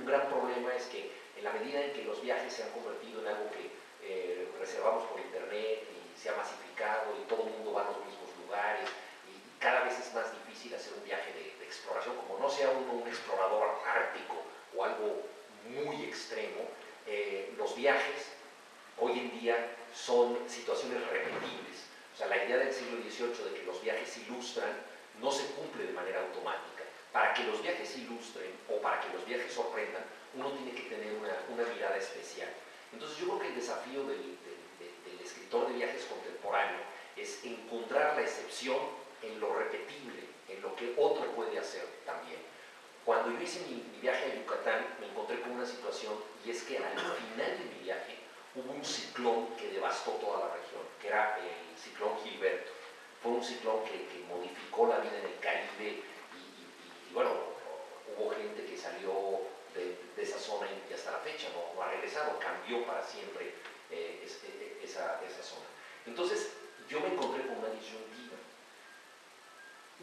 gran problema es que en la medida en que los viajes se han convertido en algo que reservamos por internet y se ha masificado y todo el mundo va a los mismos lugares y cada vez es más difícil hacer un viaje de exploración, como no sea uno un explorador ártico o algo muy extremo, los viajes hoy en día son situaciones repetibles. O sea, la idea del siglo XVIII de que los viajes ilustran no se cumple de manera automática. Para que los viajes ilustren o para que los viajes sorprendan, uno tiene que tener una mirada especial. Entonces yo creo que el desafío del escritor de viajes contemporáneo es encontrar la excepción en lo repetible, en lo que otro puede hacer también. Cuando yo hice mi viaje a Yucatán, me encontré con una situación, y es que al final de mi viaje hubo un ciclón que devastó toda la región, que era el ciclón Gilberto. Fue un ciclón que modificó la vida en el Caribe y bueno, hubo gente que salió de esa zona y hasta la fecha no ha regresado, cambió para siempre esa zona. Entonces yo me encontré con una disyuntiva.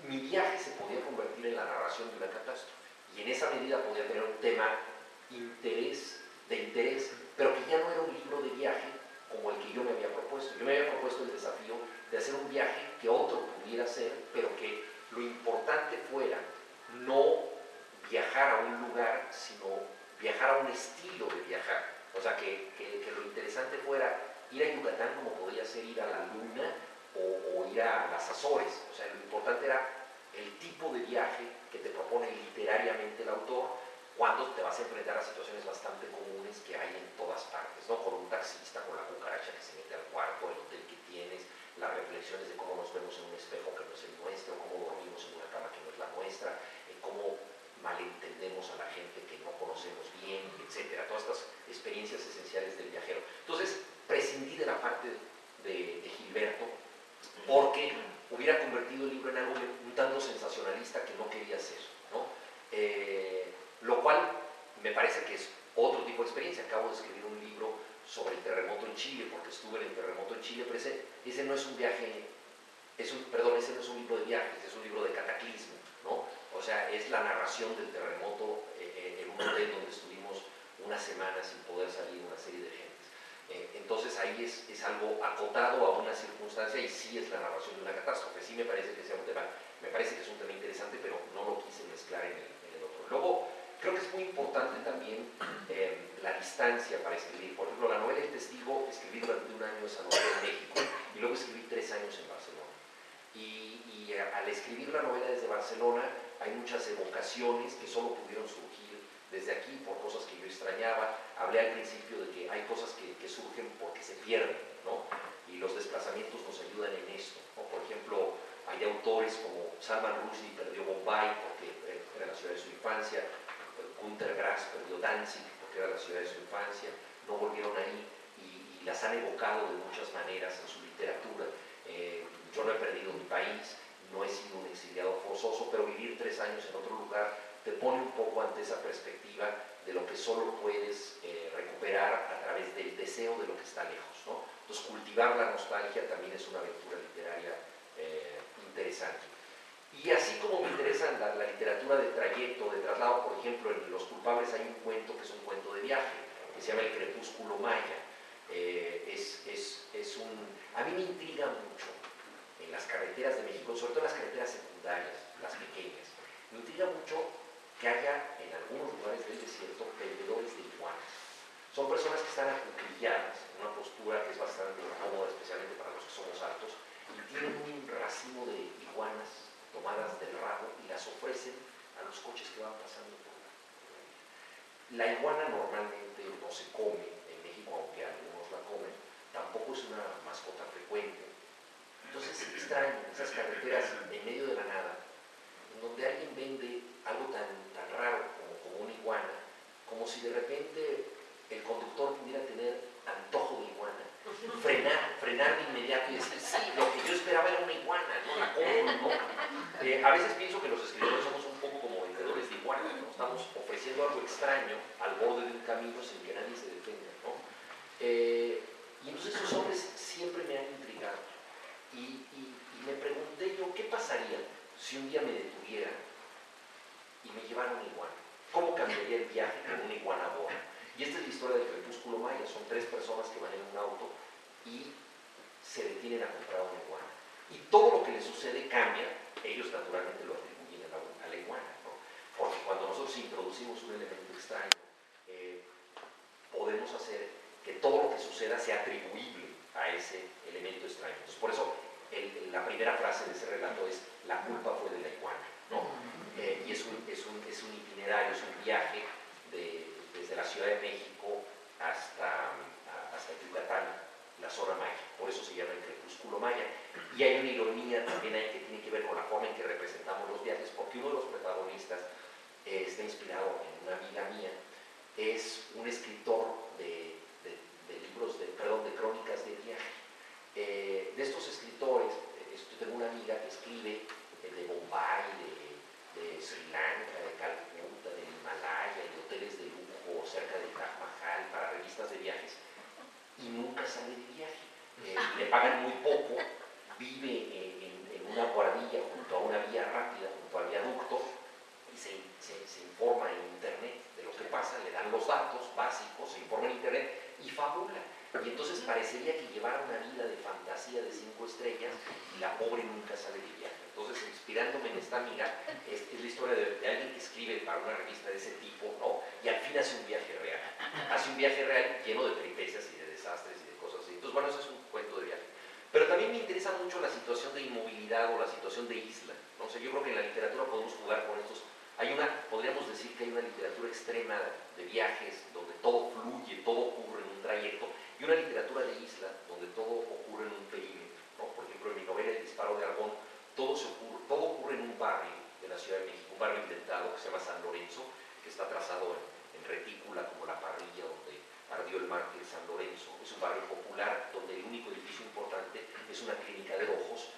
Mi viaje se podía convertir en la narración de una catástrofe y en esa medida podía tener un tema de interés, pero que ya no era un libro de viaje como el que yo me había propuesto. Yo me había propuesto el desafío de hacer un viaje que otro pudiera hacer, pero que lo importante fuera no viajar a un lugar, sino viajar a un estilo de viajar. O sea, que lo interesante fuera ir a Yucatán como podría ser ir a la Luna o ir a las Azores. O sea, lo importante era el tipo de viaje que te propone literariamente el autor cuando te vas a enfrentar a situaciones bastante comunes que hay en todas partes, ¿no? Con un taxista, con la cucaracha que se mete al cuarto, el hotel que tienes, las reflexiones de cómo nos vemos en un espejo que no es el nuestro, cómo dormimos en una cama que no es la nuestra, cómo malentendemos a la gente que no conocemos bien, etcétera. Todas estas experiencias esenciales del viajero. Entonces, prescindí de la parte de Gilberto porque hubiera convertido el libro en algo un tanto sensacionalista que no quería hacer, ¿no? Lo cual me parece que es otro tipo de experiencia. Acabo de escribir un libro sobre el terremoto en Chile, porque estuve en el terremoto en Chile, pero ese no es un viaje, ese no es un libro de viajes, es un libro de cataclismo, ¿no? O sea, es la narración del terremoto en un hotel donde estuvimos una semana sin poder salir una serie de gentes. Entonces ahí es algo acotado a una circunstancia y sí es la narración de una catástrofe. Sí me parece que sea un tema, me parece que es un tema interesante, pero no lo quise mezclar en el otro. Luego, creo que es muy importante también la distancia para escribir. Por ejemplo, la novela El Testigo, escribí durante un año esa novela en México y luego escribí 3 años en Barcelona. Y al escribir la novela desde Barcelona hay muchas evocaciones que solo pudieron surgir desde aquí por cosas que yo extrañaba. Hablé al principio de que hay cosas que surgen porque se pierden, ¿no? Y los desplazamientos nos ayudan en esto, ¿no? Por ejemplo, hay autores como Salman Rushdie perdió Bombay porque era la ciudad de su infancia, Günter Grass perdió Danzig porque era la ciudad de su infancia, no volvieron ahí y las han evocado de muchas maneras en su literatura. Yo no he perdido mi país, no he sido un exiliado forzoso, pero vivir 3 años en otro lugar te pone un poco ante esa perspectiva de lo que solo puedes recuperar a través del deseo de lo que está lejos, ¿no? Entonces, cultivar la nostalgia también es una aventura literaria interesante. Y así como me interesa la literatura de trayecto, de traslado, por ejemplo, en Los Culpables hay un cuento que es un cuento de viaje, que se llama El Crepúsculo Maya. A mí me intriga mucho en las carreteras de México, sobre todo en las carreteras secundarias, las pequeñas, me intriga mucho que haya en algunos lugares del desierto vendedores de iguanas. Son personas que están acuclilladas en una postura que es bastante incómoda, especialmente para los que somos altos, y tienen un racimo de iguanas tomadas del rabo y las ofrecen a los coches que van pasando por la iguana normalmente no se come en México, aunque algunos la comen, tampoco es una mascota frecuente. Entonces es extraño esas carreteras en medio de la nada, en donde alguien vende algo tan raro como una iguana, como si de repente el conductor pudiera tener antojo de iguana, frenar de inmediato y decir, sí, lo que yo esperaba era una iguana, no la como, ¿no? A veces pienso que los escritores somos un poco como vendedores de iguanas, ¿no? Estamos ofreciendo algo extraño al borde de un camino sin que nadie se detenga, ¿no? Y entonces esos hombres siempre me han intrigado. Y me pregunté yo, ¿qué pasaría si un día me detuvieran y me llevaran una iguana? ¿Cómo cambiaría el viaje con una iguana a bordo? Y esta es la historia del Crepúsculo Maya. Son 3 personas que van en un auto y se detienen a comprar una iguana. Y todo lo que les sucede cambia. Ellos naturalmente lo atribuyen a la iguana, ¿no? Porque cuando nosotros introducimos un elemento extraño, podemos hacer que todo lo que suceda sea atribuible a ese elemento extraño. Entonces, por eso la primera frase de ese relato es: la culpa fue de la iguana, ¿no? Y es un itinerario, es un viaje desde la Ciudad de México hasta Yucatán, la zona maya. Por eso se llama el Crepúsculo Maya. Y hay una ironía también ahí que tiene que ver con la forma en que representamos los viajes, porque uno de los protagonistas está inspirado en una amiga mía. Es un escritor de libros, de crónicas de viaje. De estos escritores, yo tengo una amiga que escribe de Bombay, de Sri Lanka, de Calcuta, del Himalaya, de hoteles de lujo cerca del Taj Mahal para revistas de viajes, y nunca sale de viaje. Le pagan muy poco, vive en una guardilla junto a una vía rápida, junto al viaducto, y se informa en internet de lo que pasa, le dan los datos básicos, se informa en internet y fabula. Y entonces parecería que llevara una vida de fantasía de 5 estrellas y la pobre nunca sale de viaje. Entonces, inspirándome en esta amiga, es la historia de alguien que escribe para una revista de ese tipo, ¿no? Y al fin hace un viaje real. Hace un viaje real lleno de peripecias y de desastres y de cosas así. Entonces, bueno, eso es un cuento de viaje. Pero también me interesa mucho la situación de inmovilidad o la situación de isla. No sé, yo creo que en la literatura podemos jugar con estos. Podríamos decir que hay una literatura extrema de viajes, donde todo fluye, todo ocurre en un trayecto, y una literatura de isla, donde todo ocurre en un perímetro, ¿no? Por ejemplo, en mi novela El disparo de Argón, todo ocurre en un barrio de la Ciudad de México, un barrio inventado que se llama San Lorenzo, que está trazado en retícula como la parrilla donde ardió el mártir San Lorenzo. Es un barrio popular donde el único edificio importante es una clínica de ojos,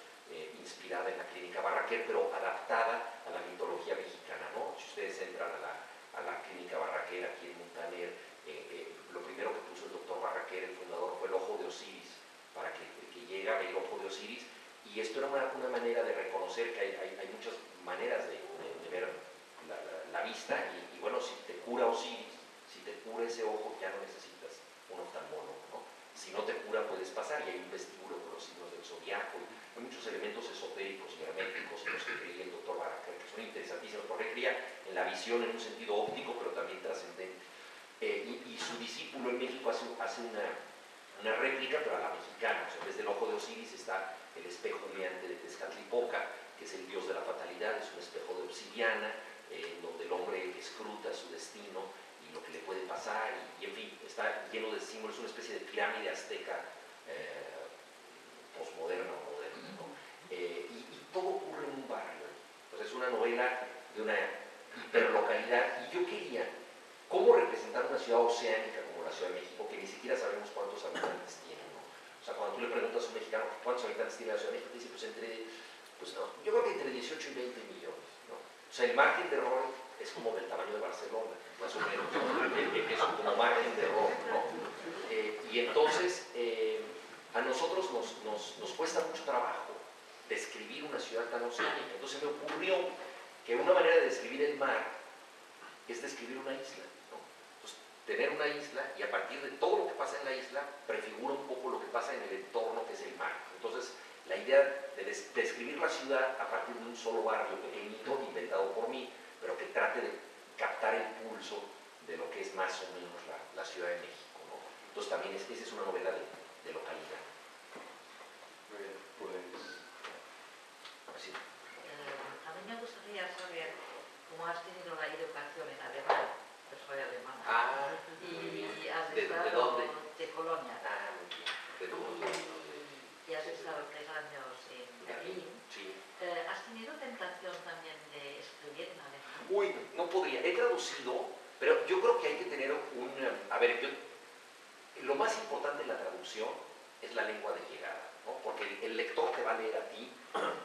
inspirada en la clínica Barraquer, pero adaptada a la mitología mexicana, ¿no? Si ustedes entran a la clínica Barraquer aquí en Montaner, lo primero que puso el doctor Barraquer, el fundador, fue el ojo de Osiris, para que el que llega ve el ojo de Osiris, y esto era una manera de reconocer que hay muchas maneras de ver la vista, y bueno, si te cura Osiris, si te cura ese ojo, ya no necesitas un oftalmólogo, ¿no? Si no te cura, puedes pasar, y hay un vestíbulo con los signos del zodiaco, hay muchos elementos esotéricos y herméticos en los que creía el doctor Barraquer, que son interesantísimos, porque creía en la visión en un sentido óptico, pero también trascendente. Y su discípulo en México hace una réplica, pero a la mexicana. O sea, en vez del ojo de Osiris está el espejo humeante de Tezcatlipoca, que es el dios de la fatalidad, es un espejo de obsidiana, donde el hombre escruta su destino y lo que le puede pasar, y en fin, está lleno de símbolos, es una especie de pirámide azteca posmoderna o moderna, ¿no? Y todo ocurre en un barrio. Pues es una novela de una hiperlocalidad, y yo quería cómo representar una ciudad oceánica como la Ciudad de México, que ni siquiera sabemos cuántos habitantes tiene, ¿no? O sea, cuando tú le preguntas a un mexicano cuántos habitantes tiene la Ciudad de México, te dice, pues no, yo creo que entre 18 y 20 millones, ¿no? O sea, el margen de error es como del tamaño de Barcelona, más o menos, ¿no? Es como margen de error, ¿no? Y entonces, a nosotros nos cuesta mucho trabajo describir una ciudad tan oceánica. Entonces me ocurrió que una manera de describir el mar es describir una isla, ¿no? Entonces, tener una isla, y a partir de todo lo que pasa en la isla, prefigura un poco lo que pasa en el entorno que es el mar. Entonces, la idea de describir la ciudad a partir de un solo barrio pequeñito, inventado por mí, pero que trate de captar el pulso de lo que es más o menos la Ciudad de México, ¿no? Entonces también esa es una novela de localidad. Muy bien, pues... Así. A mí me gustaría saber cómo has tenido la educación en alemán. Yo soy alemana. Ah, Y has ¿De estado dónde? de Colonia. Ah, muy bien. ¿De dónde? Y has estado 3 años en Berlín. Sí. ¿Has tenido tentación también de escribir en alemán? Uy, no podría. He traducido, pero yo creo que hay que tener a ver, lo más importante en la traducción es la lengua de llegada, ¿no? Porque el lector te va a leer a ti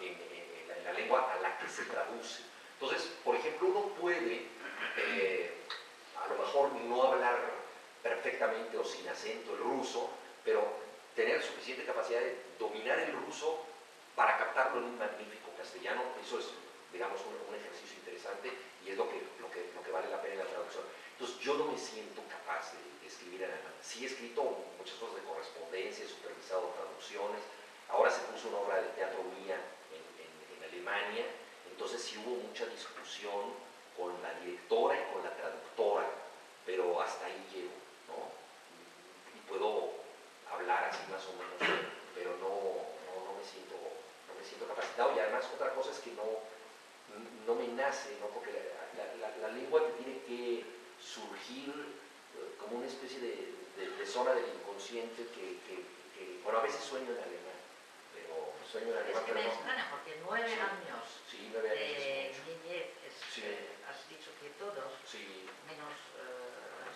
en la lengua a la que se traduce. Entonces, por ejemplo, uno puede a lo mejor no hablar perfectamente o sin acento el ruso, pero tener suficiente capacidad de dominar el ruso para captarlo en un magnífico castellano. Eso es, digamos, un ejercicio interesante, y es lo que vale la pena en la yo no me siento capaz de escribir en alemán. Sí he escrito muchas cosas de correspondencia, he supervisado traducciones. Ahora se puso una obra de teatro mía en Alemania, entonces sí hubo mucha discusión con la directora y con la traductora, pero hasta ahí llego, ¿no? Y puedo hablar así más o menos, pero no me siento capacitado. Y además otra cosa es que no me nace, ¿no? Porque la lengua te tiene que surgir como una especie de zona del inconsciente bueno, a veces sueño en alemán, pero sueño en alemán, Es que pero me no. extraña porque 9 Sí. años Sí, 9 años de es mucho. niñez, Sí. has dicho que todos, Sí, menos,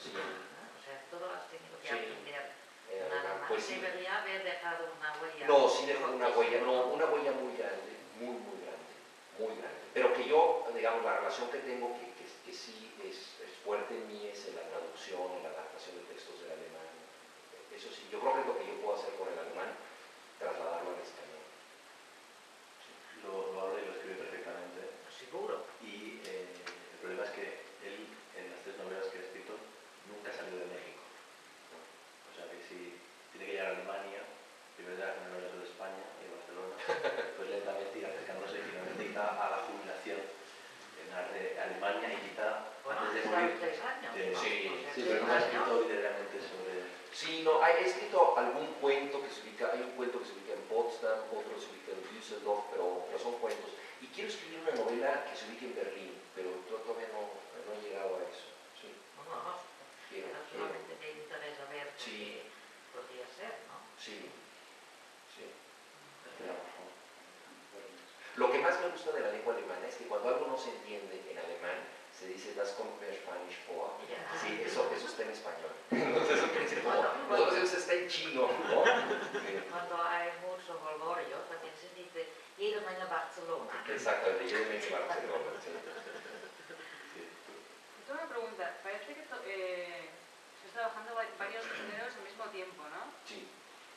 sí, ¿no? O sea, todo has tenido que sí. aprender en Alemán, alemán. pues sí. Debería haber dejado una huella. No, sí dejó una huella, fortísima, no, una huella muy grande, muy grande, muy grande. Pero que yo, digamos, la relación que tengo, que sí es fuerte en mí, es en la traducción, en la adaptación de textos del alemán. Eso sí, yo creo que es lo que yo puedo hacer con el alemán, trasladarlo al español. Lo habla y lo escribe perfectamente. Seguro. Y el problema es que él, en las 3 novelas que ha escrito, nunca salió de México. O sea que si tiene que llegar a Alemania, primero ya con el novelas de España y Barcelona, pues lentamente irá acercándose y finalmente quizá a la jubilación en Alemania y quizá Bueno, antes de está morir. 3 años. Sí, ¿no? O sea, Sí, 3 pero no me ha años. escrito literalmente sobre. Sí, no, he escrito algún cuento que se ubica, hay un cuento que se ubica en Potsdam, otro se ubica en Düsseldorf, pero son cuentos. Y quiero escribir una novela que se ubique en Berlín, pero todavía no he llegado a eso. Sí, No, quiero. solamente me interesa ver Sí. qué podría ser, ¿no? Sí, sí. Esperamos, ¿no? Lo que más me gusta de la lengua alemana es que cuando algo no se entiende en alemán, se dice das kommt mir Spanisch vor. Ya. Sí, eso está en español. Entonces eso quiere decir como, nosotros eso está en chino, ¿no? Cuando hay mucho jolgorio, también se dice ir a Barcelona. Exacto, el de Jeremy Barcelona. Sí. Sí. Tengo una pregunta. Parece que estás trabajando varios géneros al mismo tiempo, ¿no? Sí.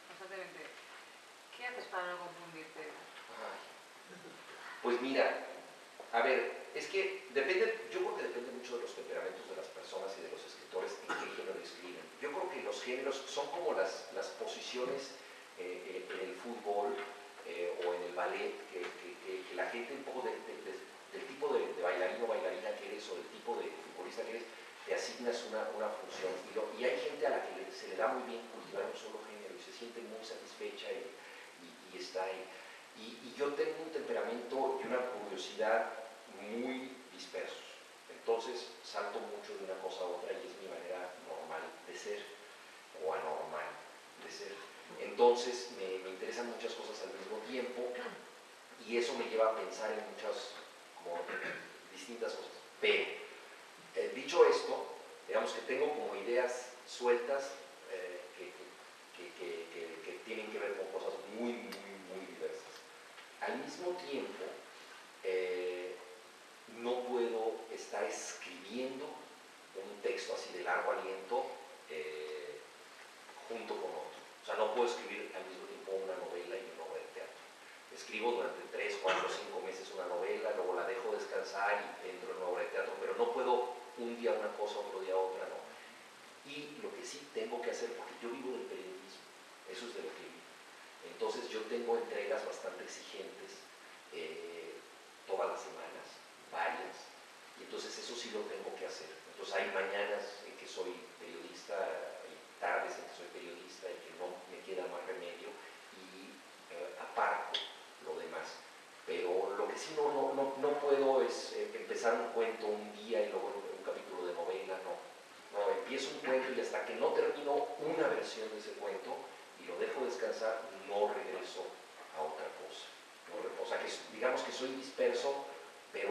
Constantemente. ¿Qué haces para no confundirte? Ay. Pues mira, a ver, es que yo creo que depende mucho de los temperamentos de las personas y de los escritores en qué género escriben. Yo creo que los géneros son como las posiciones en el fútbol o en el ballet, que la gente un poco del tipo de bailarín o bailarina que eres o del tipo de futbolista que eres, te asignas una función. Y hay gente a la que se le da muy bien cultivar un solo género y se siente muy satisfecha y está ahí. Y yo tengo un temperamento y una curiosidad muy dispersos. Entonces salto mucho de una cosa a otra y es mi manera normal de ser o anormal de ser. Entonces me interesan muchas cosas al mismo tiempo y eso me lleva a pensar en muchas como distintas cosas. Pero dicho esto, digamos que tengo como ideas sueltas que tienen que ver con cosas muy diversas. Al mismo tiempo, no puedo estar escribiendo un texto así de largo aliento junto con otro. O sea, no puedo escribir al mismo tiempo una novela y una obra de teatro. Escribo durante 3, 4, 5 meses una novela, luego la dejo descansar y entro en una obra de teatro, pero no puedo un día una cosa, otro día otra, no. Y lo que sí tengo que hacer, porque yo vivo del periodismo, eso es de lo que vivo. Entonces yo tengo entregas bastante exigentes todas las semanas, varias, y entonces eso sí lo tengo que hacer. Entonces hay mañanas en que soy periodista, hay tardes en que soy periodista y que no me queda más remedio y aparto lo demás. Pero lo que sí no puedo es empezar un cuento un día y luego un capítulo de novela, no. No, empiezo un cuento y hasta que no termino una versión de ese cuento y lo dejo descansar, no regreso a otra cosa. O sea, que digamos que soy disperso, pero